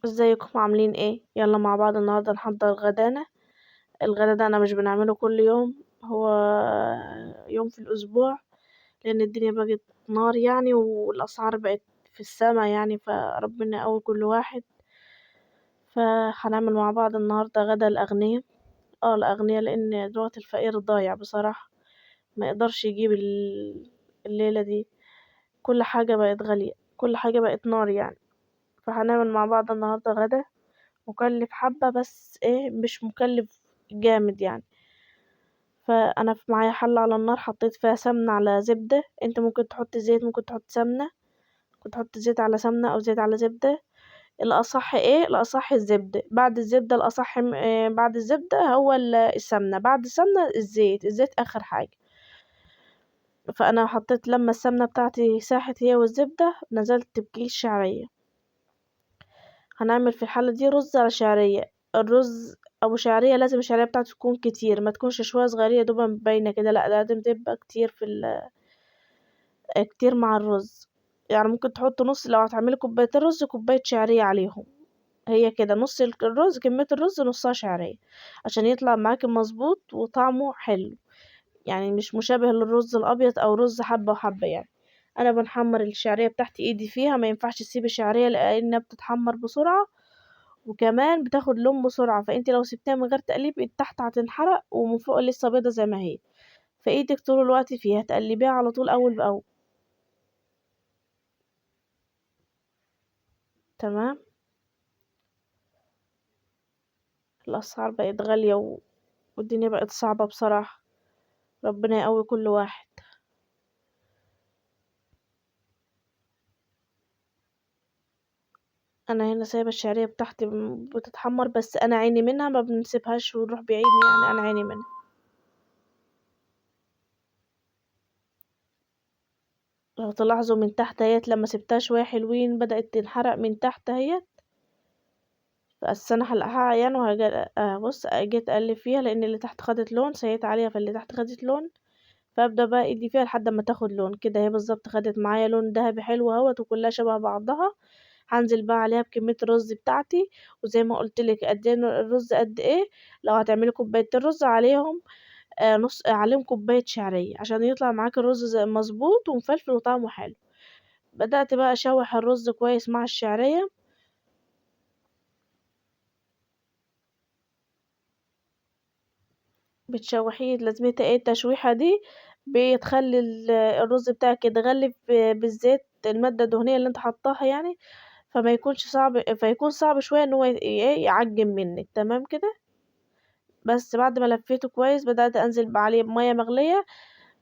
ازيكم عاملين ايه؟ يلا مع بعض النهارده نحضر غدانا. الغدا ده انا مش بنعمله كل يوم، هو يوم في الاسبوع، لان الدنيا بقت نار يعني، والاسعار بقت في السما يعني، فربنا يقوي كل واحد. فهنعمل مع بعض النهارده غدا الاغنياء. الاغنياء، لان دلوقتي الفقير ضايع بصراحة، ما يقدرش يجيب الليلة دي. كل حاجة بقت غالية، كل حاجة بقت نار يعني. فهنعمل مع بعض النهارده غدا مكلف حبة، بس ايه، مش مكلف جامد يعني. فانا معايا حلة على النار، حطيت فيها سمنة على زبدة. انت ممكن تحط زيت، ممكن تحط سمنة، ممكن تحط زيت على سمنة او زيت على زبدة. الاصح ايه؟ الاصح الزبدة. بعد الزبدة الاصح بعد الزبدة هو السمنة. بعد السمنة الزيت. الزيت اخر حاجة. فانا حطيت لما السمنة بتاعتي ساحت هي والزبدة، نزلت بكيس شعرية. هنعمل في الحلة دي رز على شعرية. الرز أو شعرية، لازم الشعرية بتاعته تكون كتير، ما تكونش شوية صغيرة يا دوبا باينة كده، لأ لازم تبقى كتير كتير مع الرز. يعني ممكن تحط نص، لو هتعملي كوباية رز كوباية شعرية عليهم. هي كده نص الرز، كمية الرز نصها شعرية، عشان يطلع معاكي مظبوط وطعمه حلو. يعني مش مشابه للرز الأبيض أو رز حبة وحبة يعني. أنا بنحمر الشعرية بتاعتي ايدي فيها، ما ينفعش تسيبي الشعرية لأنها بتتحمر بسرعة، وكمان بتاخد لون بسرعة. فانت لو سبتها من غير تقليب تحت هتنحرق، ومن فوق لسه بيضة زي ما هي. فايدك طول الوقت فيها، تقلبيها على طول اول باول. تمام. الاسعار بقت غالية والدنيا بقت صعبة بصراحة. ربنا يقوي كل واحد. انا هنا سايبة الشعرية بتاعتي بتتحمر، بس انا عيني منها، ما بنسيبهاش ونروح بعيد يعني، انا عيني منها. لو تلاحظوا من تحت اهيت، لما سبتها شوية حلوين بدأت تنحرق من تحت اهيت. بس انا هلقحها يعني، بص جيت اقلب فيها، لان اللي تحت خدت لون، سيت عليها فاللي تحت خدت لون. فابدا بقى ايدي فيها لحد ما تاخد لون كده، هي بالظبط خدت معايا لون ذهبي حلو اهوت، وكلها شبه بعضها. هنزل بقى عليها بكميه الرز بتاعتي. وزي ما قلت لك قد ايه الرز قد ايه. لو هتعملي كوبايه الرز عليهم نص عليهم كوبايه شعريه، عشان يطلع معاك الرز مظبوط ومفلفل وطعمه حلو. بدأت بقى اشوح الرز كويس مع الشعريه. بتشوحيه، لازمتها ايه التشويحة دي؟ بتخلي الرز بتاعك يتغلف بالزيت، المادة الدهنية اللي انت حطاها يعني. فما يكونش صعب، فيكون صعب شوية ان هو يعجن منك. تمام كده. بس بعد ما لفيته كويس بدأت انزل بقى عليه بمية مغلية.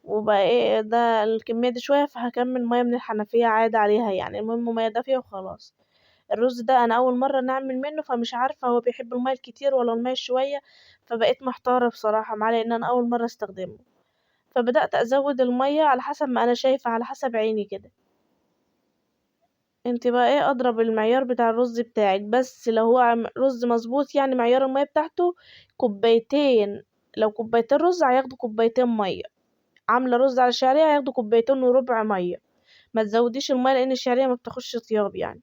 وبقى ايه ده الكمية دي شوية، فهكمل مية من الحنفية عادي عليها يعني، المهم مية دافية وخلاص. الرز ده انا اول مرة نعمل منه، فمش عارفة هو بيحب المية الكتير ولا المية شوية. فبقيت محتارة بصراحة معاه، لان انا اول مرة استخدمه. فبدأت ازود المية على حسب ما انا شايفة، على حسب عيني كده. انت بقى ايه اضرب المعيار بتاع الرز بتاعك، بس لو هو رز مظبوط يعني معيار المية بتاعته كوبايتين. لو كوبايتين رز هياخدوا كوبايتين مية. عاملة رز على الشعرية هياخدوا كوبايتين وربع مية. ما تزوديش المية، لان الشعرية ما بتاخدش طياب يعني.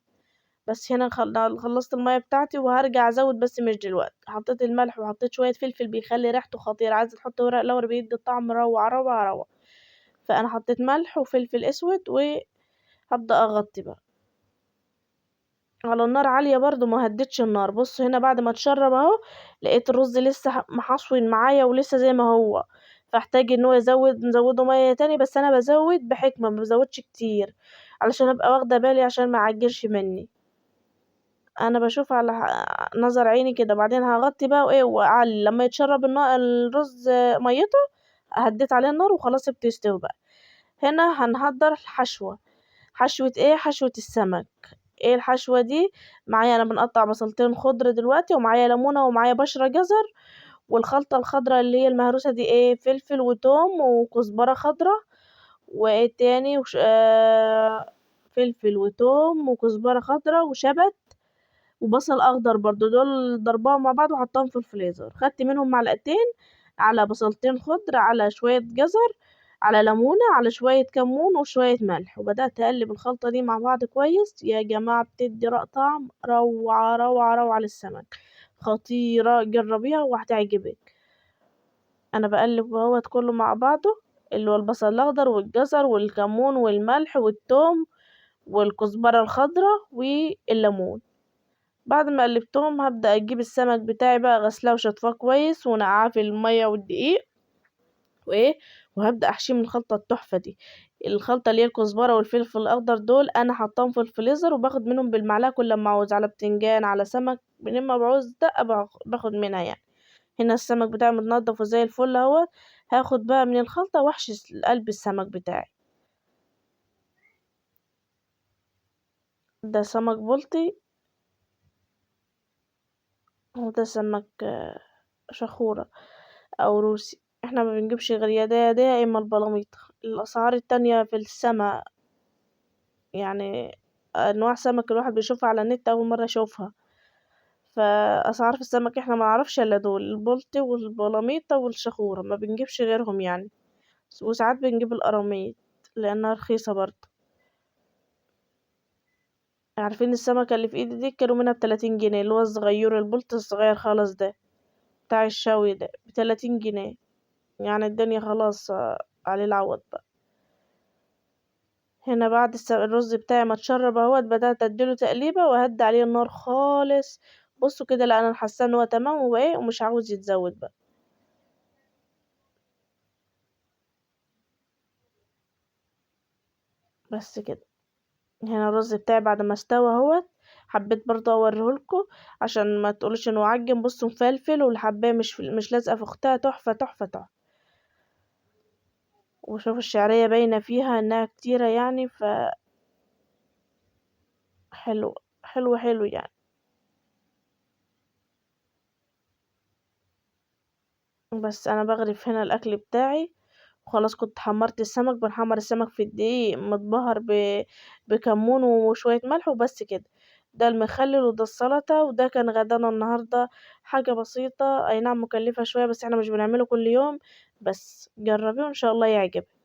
بس هنا خلصت المية بتاعتي، وهرجع ازود بس مش دلوقتي. حطيت الملح وحطيت شوية فلفل بيخلي ريحته خطيرة، عايزة تحط ورق لورا بيدي الطعم روعة روعة روعة. فانا حطيت ملح وفلفل اسود، وهبدأ اغطي بقى على النار عالية برضو، ما هديتش النار. بص هنا بعد ما اتشرب اهو، لقيت الرز لسه محصون معايا ولسه زي ما هو. فاحتاج ان هو نزوده مية تاني، بس انا بزود بحكمة، ما بزودش كتير، علشان ابقى واخدة بالي عشان ما يعجرش مني. انا بشوف على نظر عيني كده. بعدين هغطي بقى وايه واعلي لما يتشرب الرز ميته. هديت عليه النار وخلاص بتستوي بقى. هنا هنحضر الحشوة. حشوة ايه؟ حشوة السمك. ايه الحشوة دي؟ معايا انا بنقطع بصلتين خضر دلوقتي، ومعايا ليمونة، ومعايا بشرة جزر. والخلطة الخضراء اللي هي المهروسة دي ايه؟ فلفل وتوم وكزبرة خضراء. وايه تاني فلفل وتوم وكزبرة خضراء وشبت. وبصل اخضر برضو، دول ضرباهم مع بعض وحطاهم في الفريزر. خدت منهم معلقتين على بصلتين خضر على شوية جزر على ليمونة على شوية كمون وشوية ملح، وبدأت أقلب الخلطة دي مع بعض كويس. يا جماعة بتدي طعم روعة روعة روعة للسمك، خطيرة، جربيها وهتعجبك. أنا بقلب اهوت كله مع بعضه، اللي هو البصل الأخضر والجزر والكمون والملح والثوم والكزبرة الخضراء والليمون. بعد ما قلبتهم هبدأ أجيب السمك بتاعي بقى، غسلاه وشطفاه كويس ونقعاه في المية والدقيق وايه، وهبدأ احشيه من الخلطة التحفة دي. الخلطة اللي هي الكزبرة والفلفل الأخضر دول أنا حطاهم في الفريزر، وباخد منهم بالمعلقة كل لما عاوز، على بتنجان على سمك من ما بعوز دقة باخد منها يعني. هنا السمك بتاعي متنضف وزي الفل اهوت. هاخد بقى من الخلطة واحشي قلب السمك بتاعي. ده سمك بلطي، وده سمك شخورة أو روسي. احنا ما بنجيبش غير يا ده يا اما البلاميط. الأسعار التانية في السما يعني، انواع سمك الواحد بيشوفها على النت اول مره اشوفها. فاسعار في السمك احنا ما نعرفش الا دول، البلطي والبلاميطه والشخوره، ما بنجيبش غيرهم يعني. وساعات بنجيب القراميط لانها رخيصه برضه. عارفين السمكه اللي في ايدي دي كانوا منها ب30 جنيه، اللي هو الصغير البلطي الصغير خالص ده بتاع الشوي ده ب30 جنيه. يعني الدنيا خلاص عليه العوض بقى. هنا بعد الرز بتاعي ما اتشرب اهوت، بدأت اديله تقليبة واهدي عليه النار خالص. بصوا كده، لا انا حاسه ان هو تمام وايه ومش عاوز يتزود بقى. بس كده. هنا الرز بتاعي بعد ما استوى اهوت، حبيت برضه اوريهولكوا عشان ما تقولوش انه عجن. بصوا مفلفل، والحبايه مش لازقه في اختها، تحفه تحفه تحفه. وشوفوا الشعريه باينه فيها انها كتيره يعني، ف حلو حلو حلو يعني. بس انا بغرف هنا الاكل بتاعي وخلاص. كنت حمرت السمك، بنحمر السمك في الدقيق متبهر بكمون وشوية ملح وبس كده. ده المخلل وده السلطة، وده كان غدانا النهاردة. حاجة بسيطة، اي نعم مكلفة شوية، بس احنا مش بنعمله كل يوم. بس جربيه وان شاء الله يعجبك.